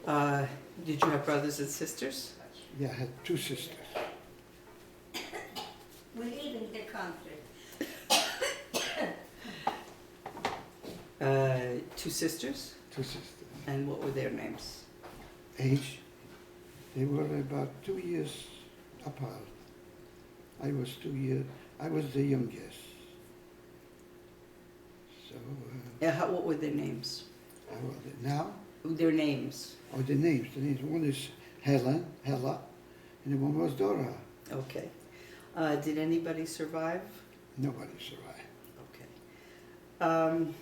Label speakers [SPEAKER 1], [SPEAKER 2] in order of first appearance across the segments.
[SPEAKER 1] Uh, did you have brothers and sisters?
[SPEAKER 2] Yeah, I had two sisters.
[SPEAKER 3] We're leaving the country.
[SPEAKER 1] Two sisters?
[SPEAKER 2] Two sisters.
[SPEAKER 1] And what were their names?
[SPEAKER 2] Age, they were about 2 years apart. I was the youngest. So,
[SPEAKER 1] What were their names?
[SPEAKER 2] how old are they now?
[SPEAKER 1] Their names.
[SPEAKER 2] Oh, the names. One is Hella, and the one was Dora.
[SPEAKER 1] Okay. Did anybody survive?
[SPEAKER 2] Nobody survived.
[SPEAKER 1] Okay.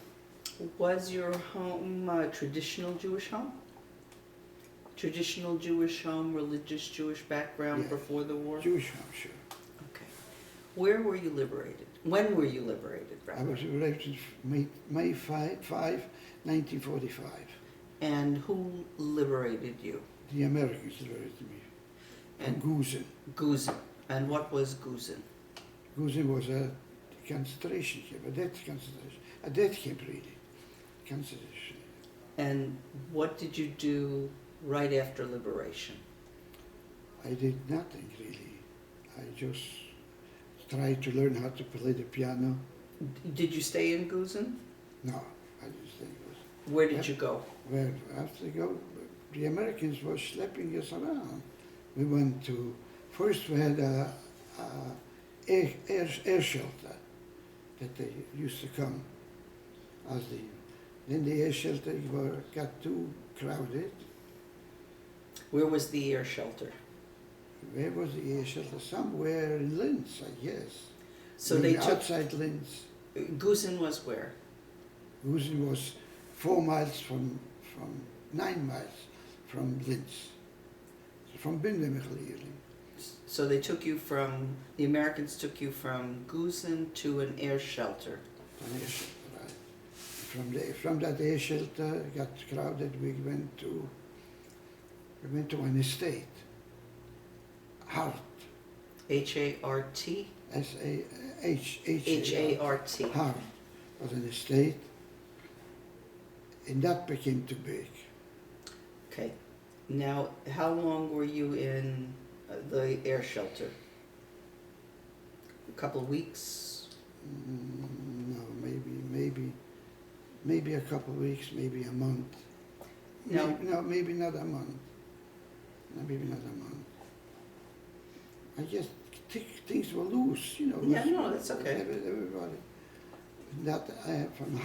[SPEAKER 1] Was your home a traditional Jewish home? Traditional Jewish home, religious Jewish background
[SPEAKER 2] Yeah.
[SPEAKER 1] before the war?
[SPEAKER 2] Jewish home, sure.
[SPEAKER 1] Okay. Where were you liberated? When were you liberated,
[SPEAKER 2] I
[SPEAKER 1] rather?
[SPEAKER 2] was liberated May 5, 1945.
[SPEAKER 1] And who liberated you?
[SPEAKER 2] The Americans liberated me from
[SPEAKER 1] And
[SPEAKER 2] Gusen.
[SPEAKER 1] Gusen. And what was Gusen?
[SPEAKER 2] Gusen was a concentration camp, a death camp really. Concentration.
[SPEAKER 1] And what did you do right after liberation?
[SPEAKER 2] I did nothing really. I just tried to learn how to play the piano.
[SPEAKER 1] Did you stay in Gusen?
[SPEAKER 2] No, I just think it was
[SPEAKER 1] Where did you go?
[SPEAKER 2] where after go, the Americans were schlepping us around. We went to, first we had a air shelter that they used to come then the air shelter got too crowded.
[SPEAKER 1] Where was the air shelter?
[SPEAKER 2] Where was the air shelter? Somewhere in Linz, I guess.
[SPEAKER 1] So
[SPEAKER 2] Maybe
[SPEAKER 1] they took,
[SPEAKER 2] outside Linz.
[SPEAKER 1] Gusen was where?
[SPEAKER 2] Gusen was 4 miles from 9 miles from Linz. From Bindemichel really.
[SPEAKER 1] So they took you from, the Americans took you from Gusen to an air shelter.
[SPEAKER 2] An air shelter, right. From that air shelter got crowded, we went to an estate. Hart.
[SPEAKER 1] H-A-R-T?
[SPEAKER 2] H-A-R-T. Hart was an estate. And that became too big.
[SPEAKER 1] Okay. Now, how long were you in the air shelter? A couple of weeks?
[SPEAKER 2] No, maybe a couple of weeks, maybe a month.
[SPEAKER 1] No.
[SPEAKER 2] Maybe not a month. No, maybe not a month. I just things were loose, you know.
[SPEAKER 1] Yeah, no, that's okay.
[SPEAKER 2] Everybody. That from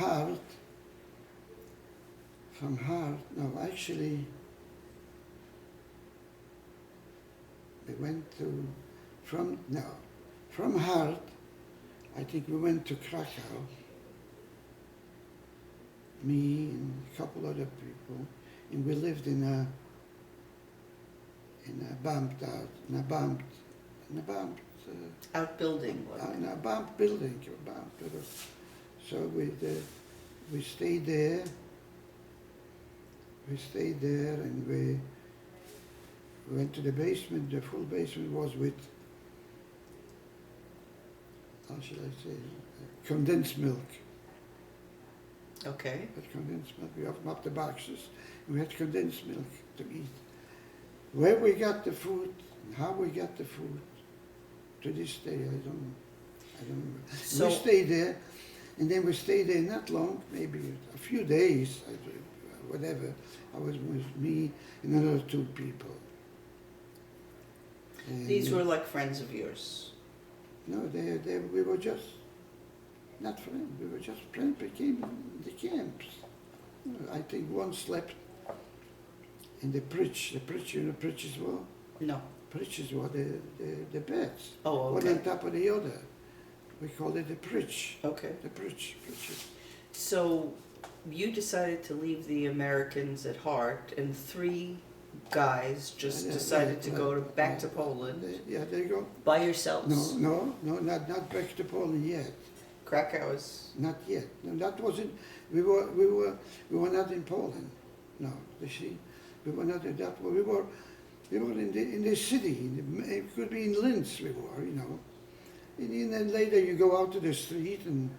[SPEAKER 2] Hart, no, actually, we went to, from Hart, I think we went to Krakow, me and a couple other people, and we lived in a bumped out,
[SPEAKER 1] Outbuilding,
[SPEAKER 2] in a bumped building, So we stayed there. And we went to the basement. The full basement was with, how should I say, condensed milk.
[SPEAKER 1] Okay.
[SPEAKER 2] With condensed milk. We opened up the boxes and we had condensed milk to eat. Where we got the food and how we got the food, to this day, I don't know.
[SPEAKER 1] So-
[SPEAKER 2] We stayed there, and then we stayed there not long, maybe a few days, whatever. I was with me and another 2 people. And
[SPEAKER 1] These were like friends of yours.
[SPEAKER 2] no, we were just not friends. We were just friends. Became the camps. I think one slept in the bridge. The bridge, you know, bridges were.
[SPEAKER 1] No.
[SPEAKER 2] Bridges were the beds.
[SPEAKER 1] Oh,
[SPEAKER 2] One on
[SPEAKER 1] okay.
[SPEAKER 2] top of the other. We called it the bridge.
[SPEAKER 1] Okay.
[SPEAKER 2] The bridges.
[SPEAKER 1] So you decided to leave the Americans at Hart, and 3 guys just
[SPEAKER 2] Yeah,
[SPEAKER 1] decided
[SPEAKER 2] yeah,
[SPEAKER 1] to go back to
[SPEAKER 2] yeah.
[SPEAKER 1] Poland
[SPEAKER 2] There you go.
[SPEAKER 1] by yourselves.
[SPEAKER 2] No, not back to Poland yet.
[SPEAKER 1] Krakow is.
[SPEAKER 2] Not yet. No, that wasn't. We were not in Poland. No, you see, we were not in that. We were in the city. It could be in Linz. We were, you know. And then later you go out to the street and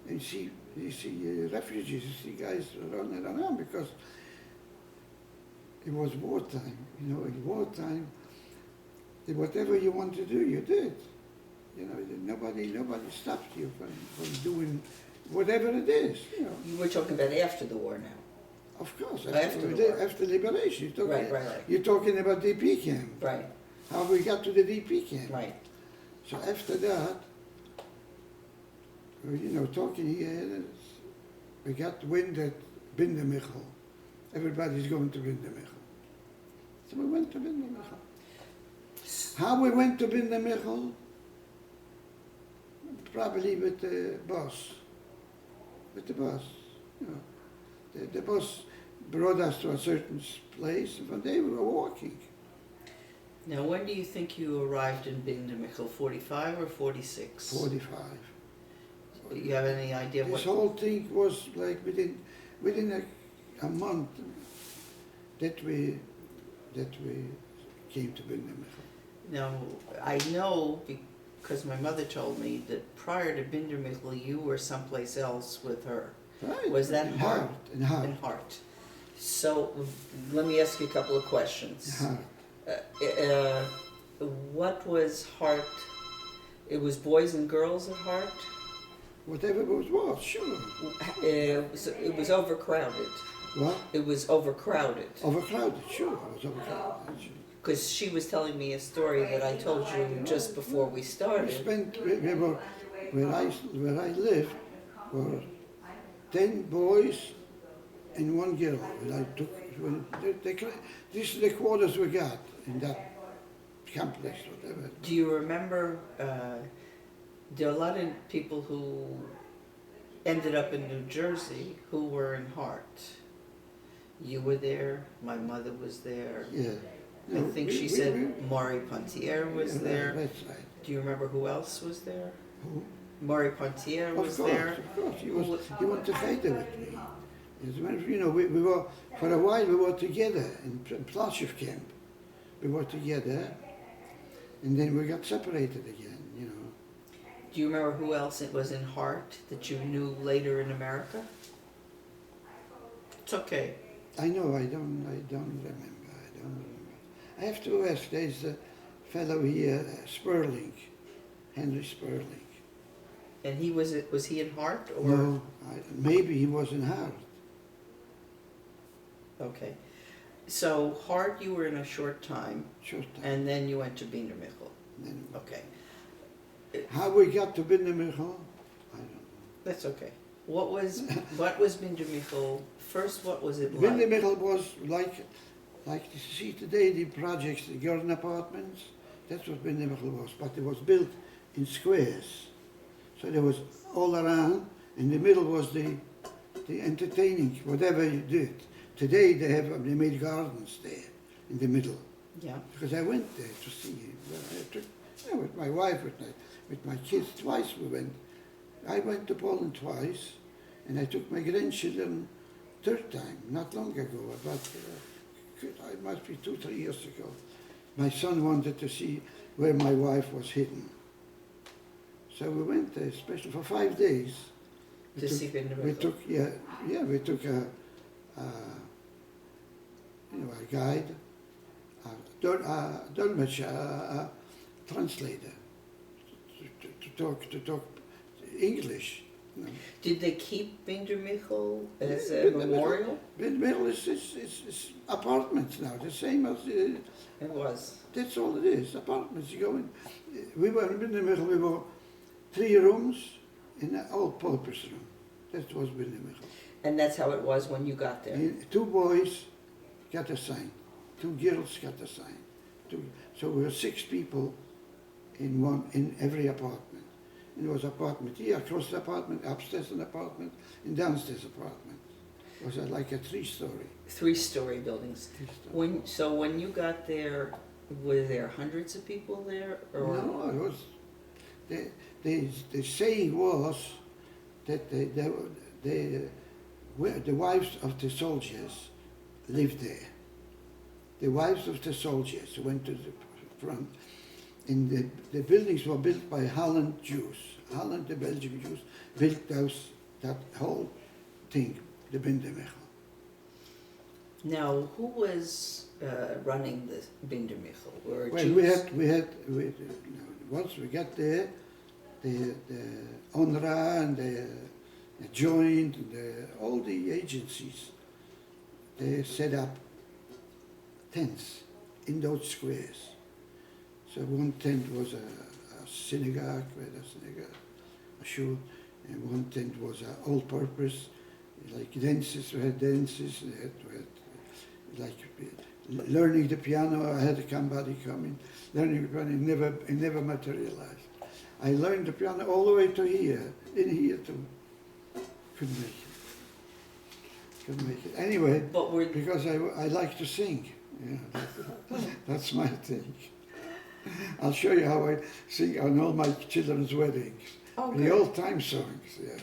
[SPEAKER 2] you see refugees. You see guys running around because it was wartime. You know, in wartime, whatever you want to do, you did. You know, nobody stopped you from doing whatever it is. You know,
[SPEAKER 1] You were talking about after the war now.
[SPEAKER 2] of course.
[SPEAKER 1] After the war.
[SPEAKER 2] After liberation,
[SPEAKER 1] Right.
[SPEAKER 2] you're talking about DP camp.
[SPEAKER 1] Right,
[SPEAKER 2] How we got to the DP camp.
[SPEAKER 1] right.
[SPEAKER 2] So after that, you know, talking here, we got wind at Bindemichel. Everybody's going to Bindemichel. So we went to Bindemichel. How we went to Bindemichel? Probably with the bus. With the bus. You know, the bus brought us to a certain place, and from there we were walking.
[SPEAKER 1] Now, when do you think you arrived in Bindemichel, 45 or 46?
[SPEAKER 2] 45.
[SPEAKER 1] You have any idea what?
[SPEAKER 2] This whole thing was like within a month that we came to Bindemichel.
[SPEAKER 1] Now, I know because my mother told me that prior to Bindermichel, you were someplace else with her.
[SPEAKER 2] Right.
[SPEAKER 1] Was that
[SPEAKER 2] in
[SPEAKER 1] Hart?
[SPEAKER 2] In Hart.
[SPEAKER 1] In Hart. So, let me ask you a couple of questions.
[SPEAKER 2] Hart.
[SPEAKER 1] What was Hart? It was boys and girls at Hart?
[SPEAKER 2] Whatever it was, sure.
[SPEAKER 1] So it was overcrowded.
[SPEAKER 2] What?
[SPEAKER 1] It was overcrowded.
[SPEAKER 2] Overcrowded, sure. It was overcrowded. Sure.
[SPEAKER 1] Because she was telling me a story that I told you just before we
[SPEAKER 2] We
[SPEAKER 1] started.
[SPEAKER 2] we were, where I lived, were 10 boys and 1 girl. And I took, this is the quarters we got in that complex, whatever.
[SPEAKER 1] Do you remember, there are a lot of people who ended up in New Jersey who were in Hart. You were there, my mother was there.
[SPEAKER 2] Yeah.
[SPEAKER 1] I think she said Maury Pontier was
[SPEAKER 2] yeah,
[SPEAKER 1] there.
[SPEAKER 2] That's right.
[SPEAKER 1] Do you remember who else was there?
[SPEAKER 2] Who?
[SPEAKER 1] Maury Pontier was
[SPEAKER 2] Of course,
[SPEAKER 1] there.
[SPEAKER 2] of course. He went to fight with me. You know, we were, for a while we were together in Plashev camp. We were together, and then we got separated again, you know.
[SPEAKER 1] Do you remember who else it was in Hart that you knew later in America? It's okay.
[SPEAKER 2] I know, I don't remember. I have to ask, there's a fellow here, Sperling, Henry Sperling.
[SPEAKER 1] And he was he in Hart or?
[SPEAKER 2] No, maybe he was in Hart.
[SPEAKER 1] Okay. So Hart you were in a short time,
[SPEAKER 2] Short time.
[SPEAKER 1] and then you went to Bindermichel.
[SPEAKER 2] Then
[SPEAKER 1] Okay.
[SPEAKER 2] how we got to Bindemichel, I don't know.
[SPEAKER 1] That's okay. What was Bindermichel? First, what was it like?
[SPEAKER 2] Bindemichel was like you see today the projects, the garden apartments, that's what Bindemichel was, but it was built in squares. So there was all around, in the middle was the entertaining, whatever you did. Today they made gardens there, in the middle.
[SPEAKER 1] Yeah.
[SPEAKER 2] Because I went there to see, with my wife, with my kids, twice we went. I went to Poland twice, and I took my grandchildren third time, not long ago, but it must be 2-3 years ago. My son wanted to see where my wife was hidden. So we went there, especially for 5 days.
[SPEAKER 1] To see Bindermichel.
[SPEAKER 2] We took a guide, a dolmetscher, a translator, to talk English. You know.
[SPEAKER 1] Did they keep Bindermichel as a memorial?
[SPEAKER 2] Bindemichel is apartments now, the same as,
[SPEAKER 1] It was.
[SPEAKER 2] that's all it is, apartments. You go in, we were in Bindemichel, we were 3 rooms in an old pauper's room. That was Bindemichel.
[SPEAKER 1] And that's how it was when you got there.
[SPEAKER 2] And 2 boys got assigned, 2 girls got assigned. So we were 6 people in every apartment. And there was apartment here, across the apartment, upstairs an apartment, and downstairs apartment. It was like a 3-story.
[SPEAKER 1] 3-story buildings.
[SPEAKER 2] 3-story.
[SPEAKER 1] When you got there, were there hundreds of people there? Or?
[SPEAKER 2] No, it was. The saying was that the wives of the soldiers lived there. The wives of the soldiers went to the front. And the buildings were built by Holland Jews. Holland, the Belgian Jews, built that whole thing, the Bindemichel.
[SPEAKER 1] Now, who was running the Binder Michel? Were
[SPEAKER 2] Well,
[SPEAKER 1] Jews?
[SPEAKER 2] once we got there, the UNRWA and the Joint and all the agencies, they set up tents in those squares. So one tent was a synagogue, a shul, and one tent was all-purpose, like dances. We had dances. We had like learning the piano. I had somebody come in, learning the piano. It never materialized. I learned the piano all the way to here, in here too. Couldn't make it. Couldn't make it. Anyway,
[SPEAKER 1] But were
[SPEAKER 2] because I like to sing. Yeah, that's my thing. I'll show you how I sing on all my children's weddings.
[SPEAKER 1] oh,
[SPEAKER 2] The
[SPEAKER 1] good.
[SPEAKER 2] old-time songs, yeah.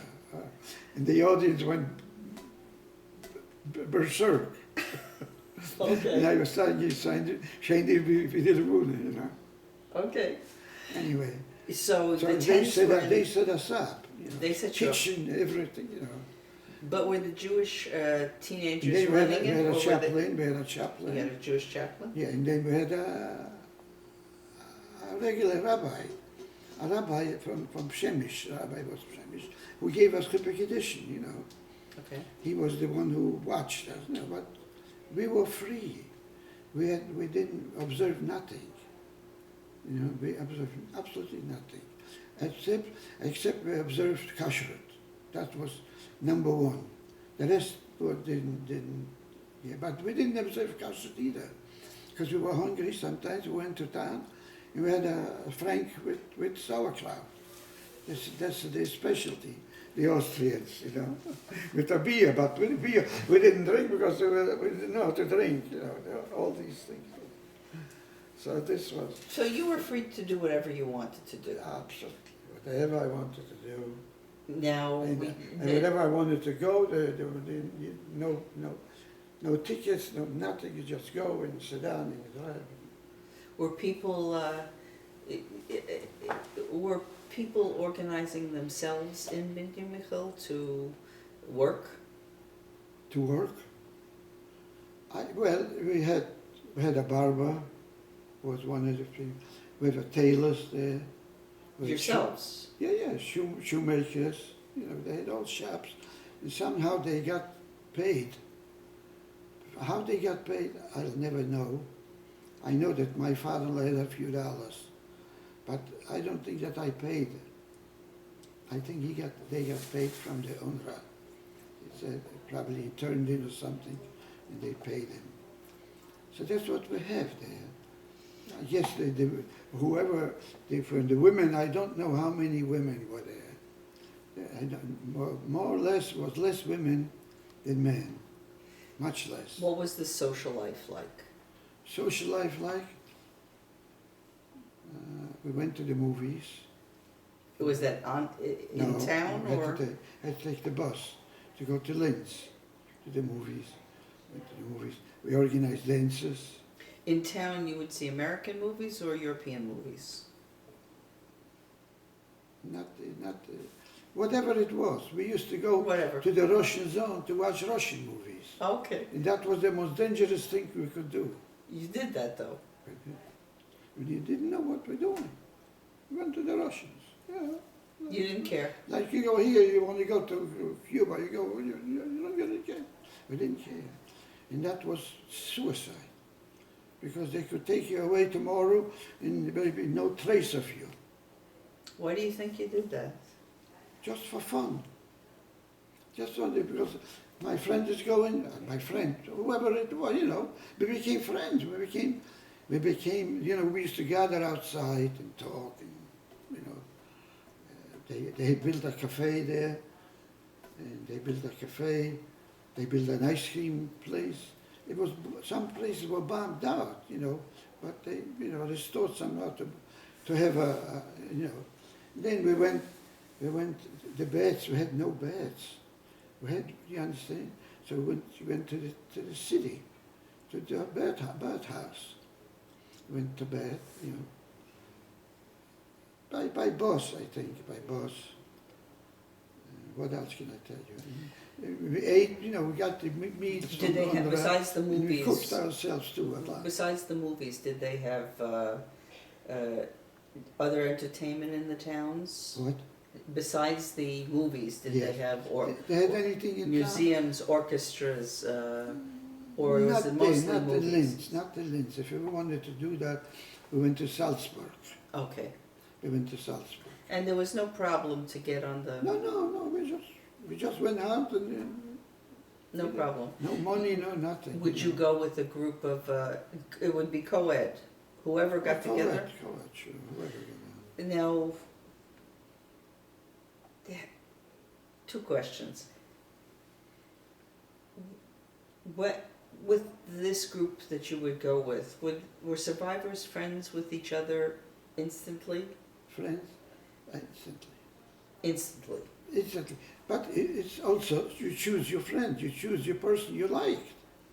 [SPEAKER 2] And the audience went berserk. And I
[SPEAKER 1] Okay.
[SPEAKER 2] was saying, Shane, we did a you know.
[SPEAKER 1] Okay.
[SPEAKER 2] Anyway,
[SPEAKER 1] So
[SPEAKER 2] so
[SPEAKER 1] the
[SPEAKER 2] they
[SPEAKER 1] tents were.
[SPEAKER 2] they set us up. You know.
[SPEAKER 1] They set you up.
[SPEAKER 2] Kitchen, everything, you know.
[SPEAKER 1] But were the Jewish
[SPEAKER 2] And
[SPEAKER 1] teenagers
[SPEAKER 2] then
[SPEAKER 1] running
[SPEAKER 2] we
[SPEAKER 1] it?
[SPEAKER 2] had
[SPEAKER 1] or
[SPEAKER 2] a
[SPEAKER 1] were
[SPEAKER 2] chaplain, we had a
[SPEAKER 1] they,
[SPEAKER 2] chaplain.
[SPEAKER 1] you had a Jewish chaplain?
[SPEAKER 2] Yeah, and then we had a regular rabbi, a rabbi from Shemish, rabbi was Shemish, who gave us Kippur Kiddushin, you know.
[SPEAKER 1] Okay.
[SPEAKER 2] He was the one who watched us, you know, but we were free. We didn't observe nothing. You know, we observed absolutely nothing. Except we observed kashrut. That was number one. The rest didn't yeah, but we didn't observe kashrut either. Because we were hungry sometimes, we went to town, and we had a frank with sauerkraut. That's their specialty, the Austrians, you know, with a beer, but with beer we didn't drink because we didn't know how to drink, you know, all these things. So this was
[SPEAKER 1] So you were free to do whatever you wanted to do.
[SPEAKER 2] absolutely whatever I wanted to do.
[SPEAKER 1] Now,
[SPEAKER 2] And wherever I wanted to go, there were no tickets, no nothing. You just go and sit down and you drive.
[SPEAKER 1] were people organizing themselves in Binder Michel to work?
[SPEAKER 2] To work. Well, we had a barber, was one of the things. We had a tailors there. We had
[SPEAKER 1] Yourselves?
[SPEAKER 2] shoemakers. You know, they had all shops, and somehow they got paid. How they got paid, I'll never know. I know that my father had a few dollars, but I don't think that I paid. I think they got paid from the UNRWA. It's probably he turned in or something, and they paid him. So that's what we have there. Yes, for the women, I don't know how many women were there. I don't, more or less was less women than men, much less.
[SPEAKER 1] What was the social life like?
[SPEAKER 2] Social life like? We went to the movies.
[SPEAKER 1] Was that in
[SPEAKER 2] No,
[SPEAKER 1] town
[SPEAKER 2] I
[SPEAKER 1] or?
[SPEAKER 2] had to take the bus to go to Linz, to the movies. Went to the movies. We organized dances.
[SPEAKER 1] In town, you would see American movies or European movies?
[SPEAKER 2] Not whatever it was. We used to go
[SPEAKER 1] Whatever.
[SPEAKER 2] to the Russian zone to watch Russian movies.
[SPEAKER 1] Okay.
[SPEAKER 2] And that was the most dangerous thing we could do.
[SPEAKER 1] You did that though.
[SPEAKER 2] We didn't know what we're doing. We went to the Russians. Yeah.
[SPEAKER 1] You didn't care.
[SPEAKER 2] Like you go here, you want to go to Cuba, you go, you don't get it care. We didn't care. And that was suicide. Because they could take you away tomorrow and there will be no trace of you.
[SPEAKER 1] Why do you think you did that?
[SPEAKER 2] Just for fun. Just only because my friend is going, my friend, whoever it was, you know, we became friends. We became, you know, we used to gather outside and talk and, you know, they built a cafe there, and they built an ice cream place. It was, some places were bombed out, you know, but they, you know, restored somehow to have you know. Then we went, the beds, we had no beds. We had, you understand? So we went to the city, to the birdhouse. Went to bed, you know. By bus, I think, by bus. What else can I tell you? We ate, you know, we got the meals.
[SPEAKER 1] Did they
[SPEAKER 2] on
[SPEAKER 1] have,
[SPEAKER 2] the-
[SPEAKER 1] besides the
[SPEAKER 2] and we cooked
[SPEAKER 1] movies,
[SPEAKER 2] ourselves too at last.
[SPEAKER 1] besides the movies, did they have other entertainment in the towns?
[SPEAKER 2] What?
[SPEAKER 1] Besides the movies, did they
[SPEAKER 2] Yes.
[SPEAKER 1] have, or
[SPEAKER 2] They had anything in
[SPEAKER 1] museums, orchestras, or was
[SPEAKER 2] not
[SPEAKER 1] it
[SPEAKER 2] the,
[SPEAKER 1] mostly
[SPEAKER 2] not the
[SPEAKER 1] movies?
[SPEAKER 2] Linz, not the Linz. If we wanted to do that, we went to Salzburg.
[SPEAKER 1] Okay,
[SPEAKER 2] We went to Salzburg.
[SPEAKER 1] and there was no problem to get on the,
[SPEAKER 2] No, we just went out and
[SPEAKER 1] no problem.
[SPEAKER 2] no money, no nothing.
[SPEAKER 1] Would you go with a group of, it would be co-ed, whoever got together?
[SPEAKER 2] Co-ed, sure, whoever got
[SPEAKER 1] Now, yeah, two questions. What, with this group that you would go with, were survivors friends with each other instantly?
[SPEAKER 2] friends, instantly.
[SPEAKER 1] Instantly.
[SPEAKER 2] Instantly. But it's also, you choose your friend, you choose your person you like.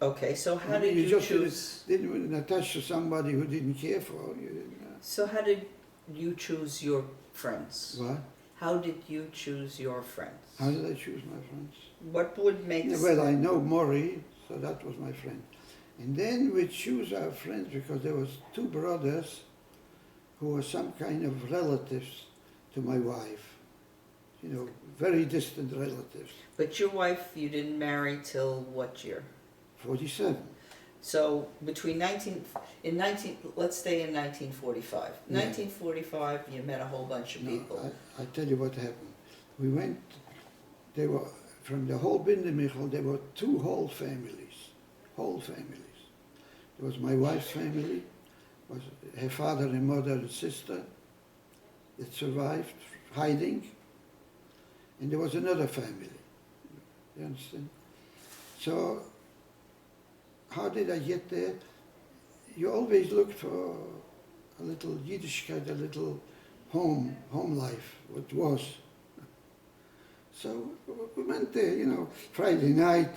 [SPEAKER 1] Okay, so how
[SPEAKER 2] I mean,
[SPEAKER 1] did you
[SPEAKER 2] just
[SPEAKER 1] choose?
[SPEAKER 2] didn't attach to somebody who didn't care for you.
[SPEAKER 1] So how did you choose your friends?
[SPEAKER 2] What?
[SPEAKER 1] How did you choose your friends?
[SPEAKER 2] How did I choose my friends?
[SPEAKER 1] What would make
[SPEAKER 2] Yeah, well, I know Maury, so that was my friend. And then we choose our friends because there was two brothers who were some kind of relatives to my wife. You know, very distant relatives.
[SPEAKER 1] But your wife, you didn't marry till what year?
[SPEAKER 2] 47.
[SPEAKER 1] So between let's stay in 1945.
[SPEAKER 2] Yeah.
[SPEAKER 1] 1945, you met a whole bunch of people.
[SPEAKER 2] No, I tell you what happened. We went, they were, from the whole Bindemichel, there were two whole families. Whole families. There was my wife's family, was her father and mother and sister that survived, hiding. And there was another family. You understand? So, how did I get there? You always look for a little Yiddishkeit, a little home life, what was. So we went there, you know, Friday night,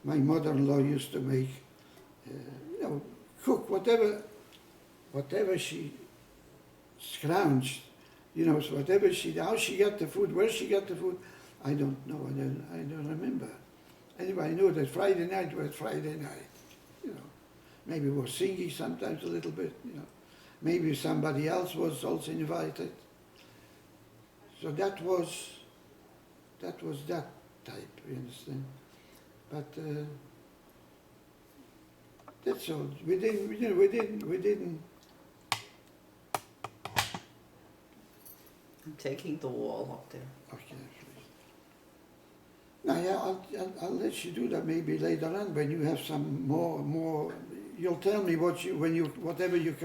[SPEAKER 2] my mother-in-law used to make, you know, cook whatever she scrounged, you know, so whatever how she got the food, where she got the food, I don't know, I don't remember. Anyway, I knew that Friday night was Friday night, you know. Maybe we were singing sometimes a little bit, you know. Maybe somebody else was also invited. So that was that type, you understand? But that's all. We didn't.
[SPEAKER 1] I'm taking the wall up there.
[SPEAKER 2] Okay, please. Now, yeah, I'll let you do that maybe later on when you have some more. You'll tell me whatever you can